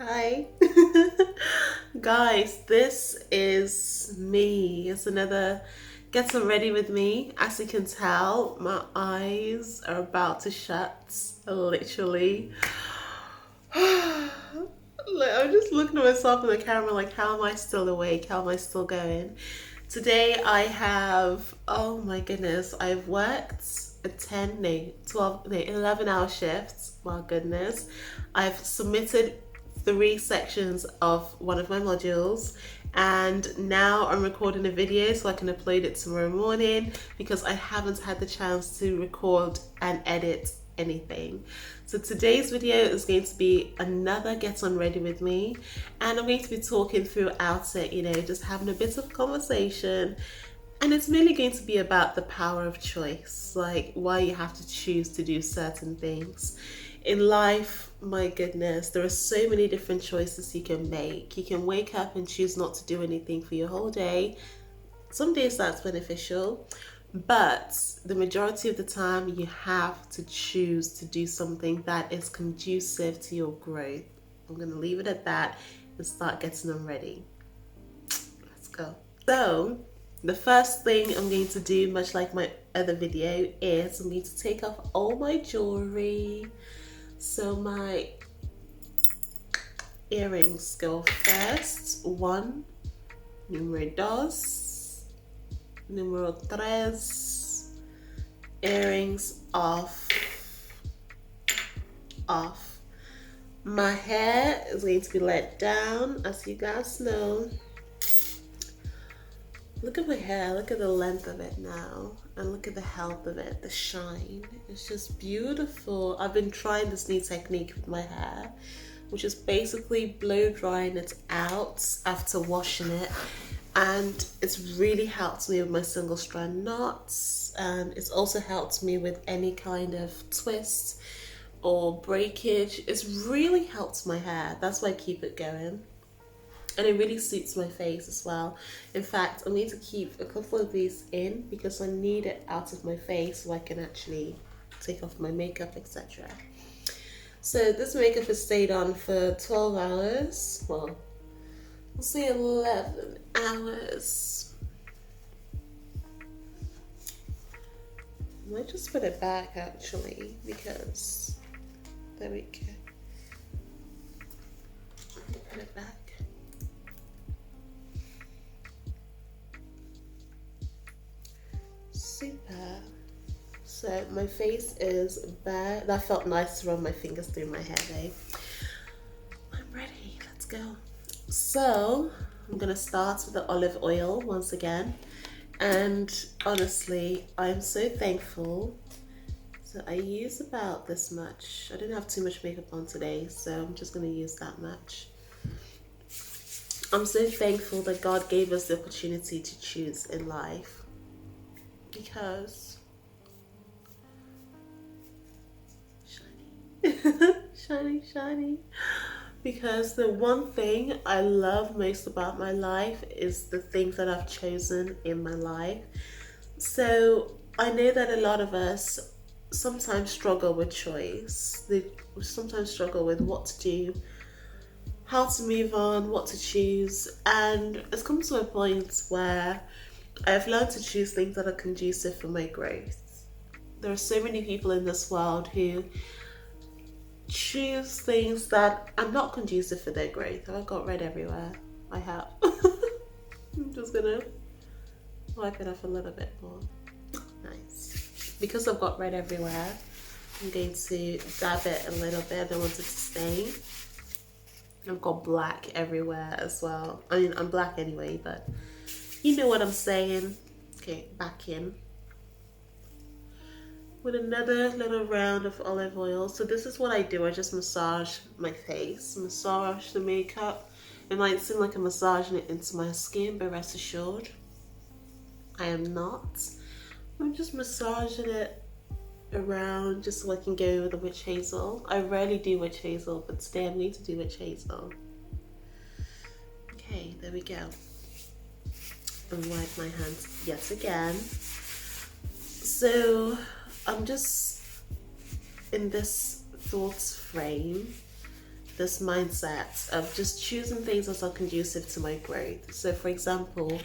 Hi. Guys, this is me. It's another Get Some Ready with me. As you can tell, my eyes are about to shut, literally. Like, I'm just looking at myself in the camera like, how am I still awake? How am I still going? Today I have, oh my goodness, I've worked a 10, no, 12, no, 11-hour shifts. My goodness. I've submitted 3 sections of one of my modules, and now I'm recording a video so I can upload it tomorrow morning because I haven't had the chance to record and edit anything. So today's video is going to be another Get On Ready with me, and I'm going to be talking throughout it, just having a bit of conversation. And it's mainly going to be about the power of choice, like why you have to choose to do certain things. In life, my goodness, there are so many different choices you can make. You can wake up and choose not to do anything for your whole day. Some days that's beneficial, but the majority of the time you have to choose to do something that is conducive to your growth. I'm going to leave it at that and start getting them ready. Let's go. So, the first thing I'm going to do, much like my other video, is I'm going to take off all my jewelry. So my earrings go first. 1, número 2, número 3. Earrings off. Off. My hair is going to be let down, as you guys know. Look at my hair, look at the length of it now, and look at the health of it, the shine. It's just beautiful. I've been trying this new technique with my hair, which is basically blow drying it out after washing it. And it's really helped me with my single strand knots, and it's also helped me with any kind of twist or breakage. It's really helped my hair. That's why I keep it going. And it really suits my face as well. In fact, I'm going to keep a couple of these in because I need it out of my face so I can actually take off my makeup, etc. So this makeup has stayed on for 12 hours. Well, we'll say 11 hours. I might just put it back actually because there we go. Put it back. Super. So my face is bare. That felt nice to run my fingers through my hair though. I'm ready, let's go. So I'm gonna start with the olive oil once again. And honestly, I'm so thankful. So I use about this much. I didn't have too much makeup on today, so I'm just gonna use that much. I'm so thankful that God gave us the opportunity to choose in life. Because shiny. Because the one thing I love most about my life is the things that I've chosen in my life. So I know that a lot of us sometimes struggle with choice. They sometimes struggle with what to do, how to move on, what to choose. And it's come to a point where I've learned to choose things that are conducive for my growth. There are so many people in this world who choose things that are not conducive for their growth. I've got red everywhere. I have. I'm just gonna wipe it off a little bit more. Nice. Because I've got red everywhere, I'm going to dab it a little bit. I don't want it to stain. I've got black everywhere as well. I mean, I'm black anyway, but you know what I'm saying. Okay, back in with another little round of olive oil. So this is what I do. I just massage my face, massage the makeup. It might seem like I'm massaging it into my skin, but rest assured, I am not. I'm just massaging it around just so I can go with the witch hazel. I rarely do witch hazel, but today I'm going to do witch hazel. Okay, there we go. And wipe my hands yet again. So I'm just in this thoughts frame this mindset of just choosing things that are conducive to my growth. So, for example,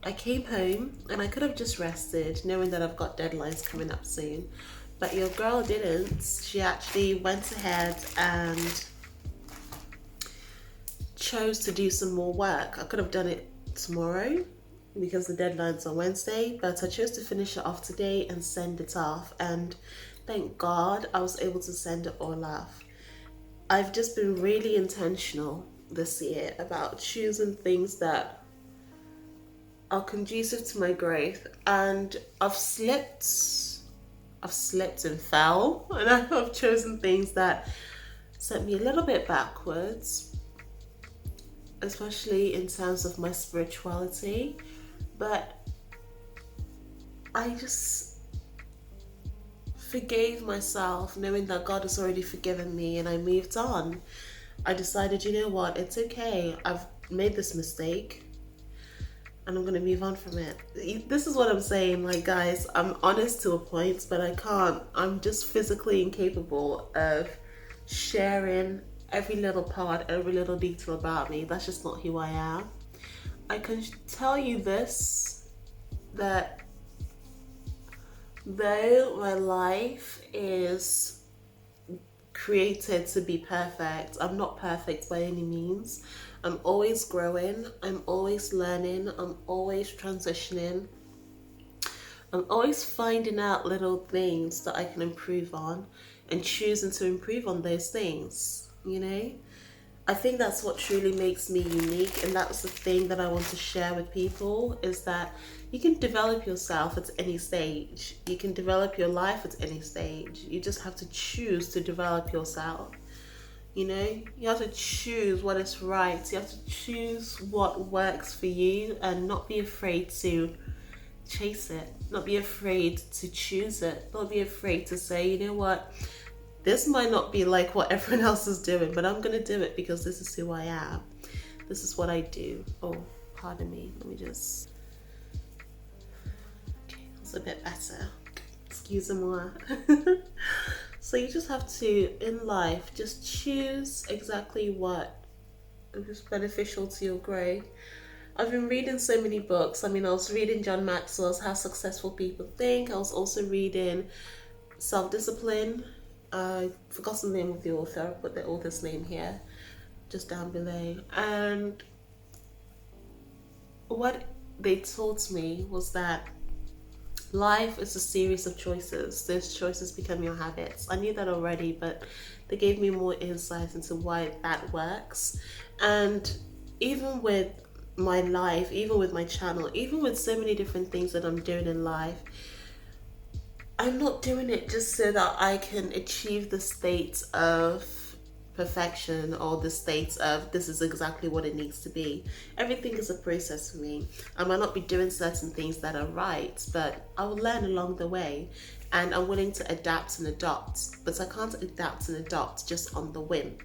I came home and I could have just rested, knowing that I've got deadlines coming up soon. But your girl didn't. She actually went ahead and chose to do some more work. I could have done it tomorrow because the deadline's on Wednesday, but I chose to finish it off today and send it off. And thank God I was able to send it all off. I've just been really intentional this year about choosing things that are conducive to my growth, and I've slipped and fell, and I've chosen things that sent me a little bit backwards, especially in terms of my spirituality. But I just forgave myself, knowing that God has already forgiven me, and I moved on. I decided, you know what, it's okay. I've made this mistake and I'm going to move on from it. This is what I'm saying, like, guys, I'm honest to a point, but I can't. I'm just physically incapable of sharing every little part, every little detail about me. That's just not who I am. I can tell you this, that though my life is created to be perfect, I'm not perfect by any means. I'm always growing, I'm always learning, I'm always transitioning. I'm always finding out little things that I can improve on and choosing to improve on those things, you know? I think that's what truly makes me unique, and that's the thing that I want to share with people, is that you can develop yourself at any stage. You can develop your life at any stage. You just have to choose to develop yourself. You know, you have to choose what is right. You have to choose what works for you and not be afraid to chase it. Not be afraid to choose it. Not be afraid to say, you know what, this might not be like what everyone else is doing, but I'm going to do it because this is who I am. This is what I do. Oh, pardon me. Let me just... Okay, that's a bit better. Excuse me. So you just have to, in life, just choose exactly what is beneficial to your growth. I've been reading so many books. I mean, I was reading John Maxwell's How Successful People Think. I was also reading Self-Discipline. I forgot the name of the author. I'll put the author's name here, just down below. And what they taught me was that life is a series of choices. Those choices become your habits. I knew that already, but they gave me more insight into why that works. And even with my life, even with my channel, even with so many different things that I'm doing in life, I'm not doing it just so that I can achieve the state of perfection or the state of this is exactly what it needs to be. Everything is a process for me. I might not be doing certain things that are right, but I will learn along the way, and I'm willing to adapt and adopt, but I can't adapt and adopt just on the whim.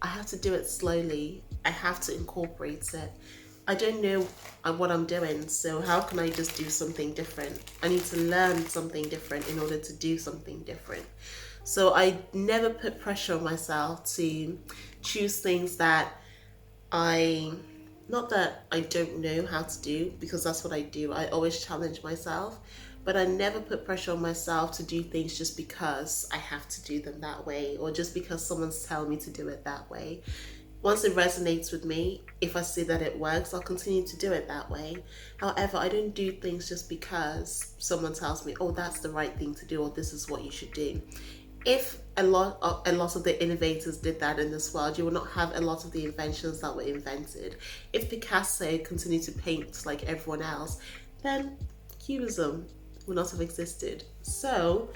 I have to do it slowly. I have to incorporate it. I don't know what I'm doing, so how can I just do something different? I need to learn something different in order to do something different. So I never put pressure on myself to choose things that not that I don't know how to do, because that's what I do. I always challenge myself, but I never put pressure on myself to do things just because I have to do them that way, or just because someone's telling me to do it that way. Once it resonates with me, if I see that it works, I'll continue to do it that way. However, I don't do things just because someone tells me, oh, that's the right thing to do, or this is what you should do. If a lot of the innovators did that in this world, you would not have a lot of the inventions that were invented. If Picasso continued to paint like everyone else, then Cubism would not have existed. So,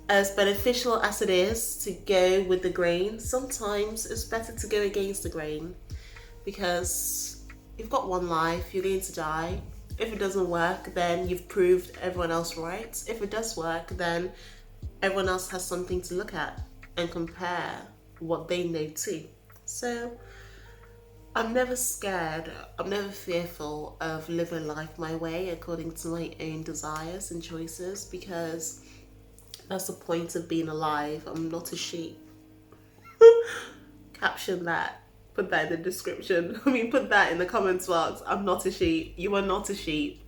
as beneficial as it is to go with the grain, sometimes it's better to go against the grain, because you've got one life, you're going to die. If it doesn't work, then you've proved everyone else right. If it does work, then everyone else has something to look at and compare what they know to. So I'm never scared, I'm never fearful of living life my way according to my own desires and choices, because that's the point of being alive. I'm not a sheep. Caption that. Put that in the description. I mean, put that in the comments box. I'm not a sheep. You are not a sheep.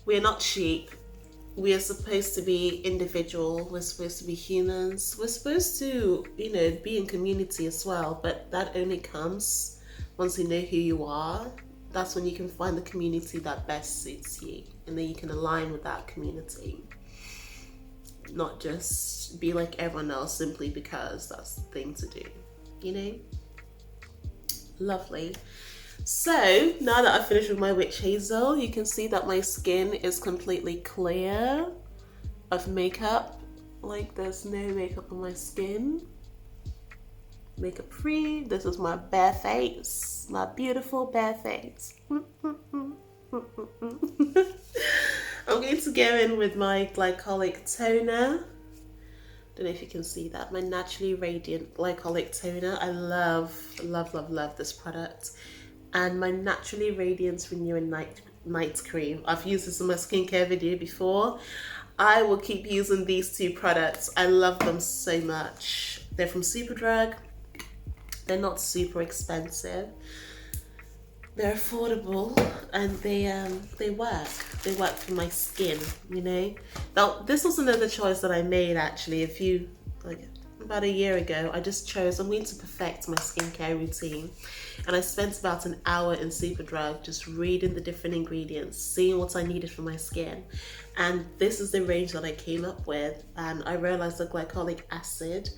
We are not sheep. We are supposed to be individual. We're supposed to be humans. We're supposed to, you know, be in community as well. But that only comes once you know who you are. That's when you can find the community that best suits you, and then you can align with that community. Not just be like everyone else simply because that's the thing to do, you know? Lovely. So now that I've finished with my witch hazel, you can see that my skin is completely clear of makeup. Like there's no makeup on my skin. Makeup free. This is my bare face. My beautiful bare face. I'm going to go in with my glycolic toner. Don't know if you can see that. My Naturally Radiant Glycolic Toner. I love, love, love, love this product. And my Naturally Radiant Renewing Night Cream. I've used this in my skincare video before. I will keep using these two products. I love them so much. They're from Superdrug. They're not super expensive. They're affordable, and they work. They work for my skin, you know. Now, this was another choice that I made actually about a year ago. I just chose, I'm going to perfect my skincare routine. And I spent about an hour in Superdrug just reading the different ingredients, seeing what I needed for my skin. And this is the range that I came up with. And I realized that glycolic acid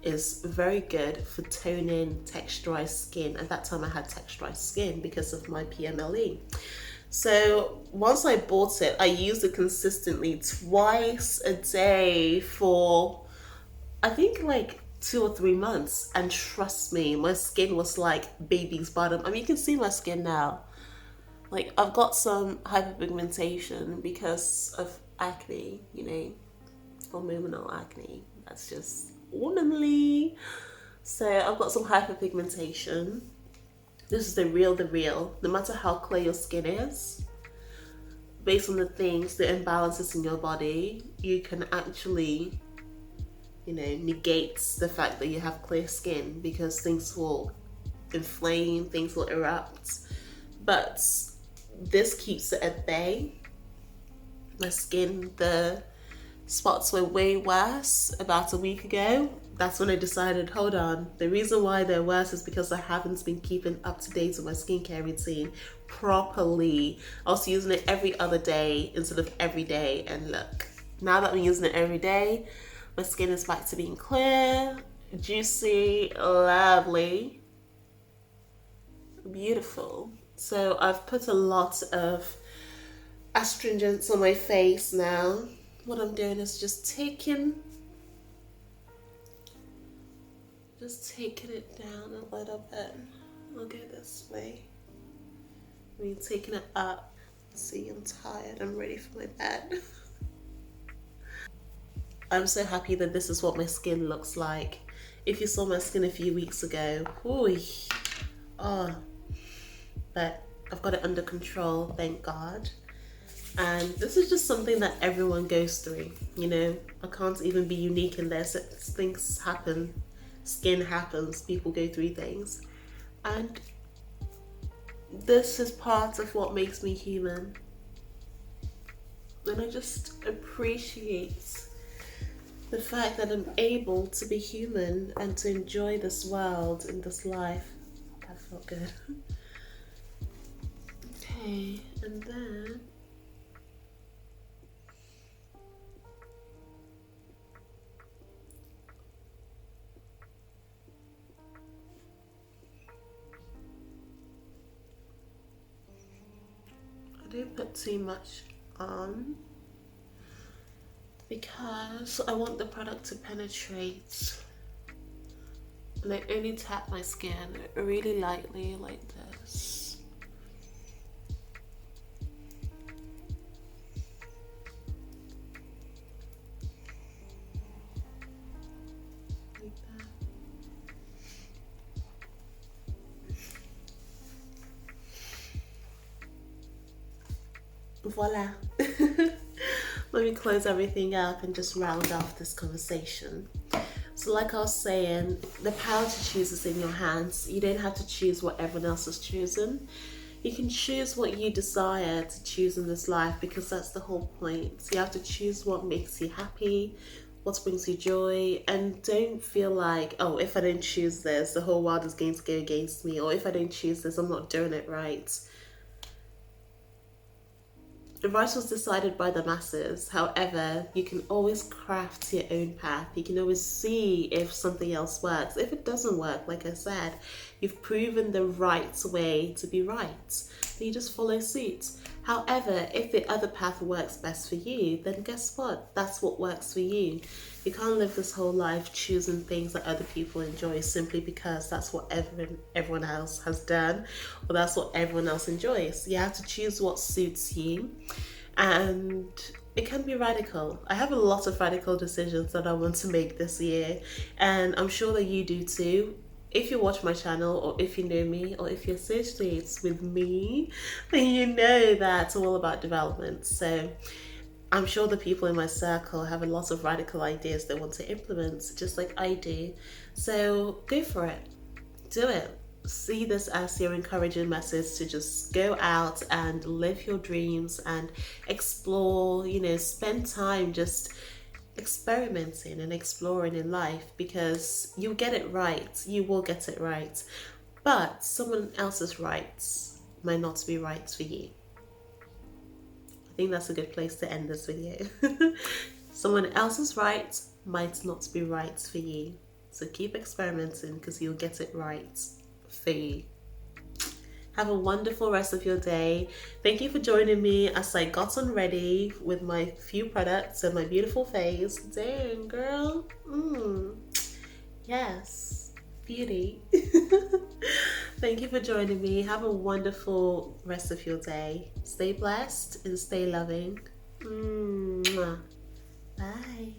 is very good for toning texturized skin. At that time I had texturized skin because of my PMLE. So once I bought it, I used it consistently twice a day for I think like 2 or 3 months, and trust me, my skin was like baby's bottom. I mean, you can see my skin now. Like I've got some hyperpigmentation because of acne, you know, hormonal acne. That's just womanly. So I've got some hyperpigmentation. This is the real. No matter how clear your skin is, based on the things, the imbalances in your body, you can actually, you know, negate the fact that you have clear skin, because things will inflame, things will erupt. But this keeps it at bay. My skin, the spots were way worse about a week ago. That's when I decided, hold on, the reason why they're worse is because I haven't been keeping up to date with my skincare routine properly. I was using it every other day instead of every day, and look, now that I'm using it every day, my skin is back to being clear, juicy, lovely, beautiful. So I've put a lot of astringents on my face now. What I'm doing is just taking it down a little bit. I'll go this way. I mean, taking it up. See, I'm tired. I'm ready for my bed. I'm so happy that this is what my skin looks like. If you saw my skin a few weeks ago, but I've got it under control, thank God. And this is just something that everyone goes through, you know. I can't even be unique in this. Things happen, skin happens, people go through things. And this is part of what makes me human. And I just appreciate the fact that I'm able to be human and to enjoy this world and this life. That felt good. Okay, and then I don't put too much on because I want the product to penetrate, and I only tap my skin really lightly like this. Like that. Voila. Let me close everything up and just round off this conversation. So, like I was saying, the power to choose is in your hands. You don't have to choose what everyone else has chosen. You can choose what you desire to choose in this life because that's the whole point. So you have to choose what makes you happy, what brings you joy, and don't feel like, oh, if I don't choose this, the whole world is going to go against me, or if I don't choose this, I'm not doing it right. The right was decided by the masses. However, you can always craft your own path. You can always see if something else works. If it doesn't work, like I said, you've proven the right way to be right. Then you just follow suit. However, if the other path works best for you, then guess what? That's what works for you. You can't live this whole life choosing things that other people enjoy simply because that's what everyone else has done, or that's what everyone else enjoys. You have to choose what suits you, and it can be radical. I have a lot of radical decisions that I want to make this year, and I'm sure that you do too. If you watch my channel, or if you know me, or if you associate with me, then you know that it's all about development. So I'm sure the people in my circle have a lot of radical ideas they want to implement, just like I do. So go for it. Do it. See this as your encouraging message to just go out and live your dreams and explore, spend time just experimenting and exploring in life, because you get it right. You will get it right. But someone else's rights might not be right for you. I think that's a good place to end this video. Someone else's right might not be right for you. So keep experimenting because you'll get it right for you. Have a wonderful rest of your day. Thank you for joining me as I got unready with my few products and my beautiful face. Dang, girl. Yes. Beauty. Thank you for joining me. Have a wonderful rest of your day. Stay blessed and stay loving. Mwah. Bye.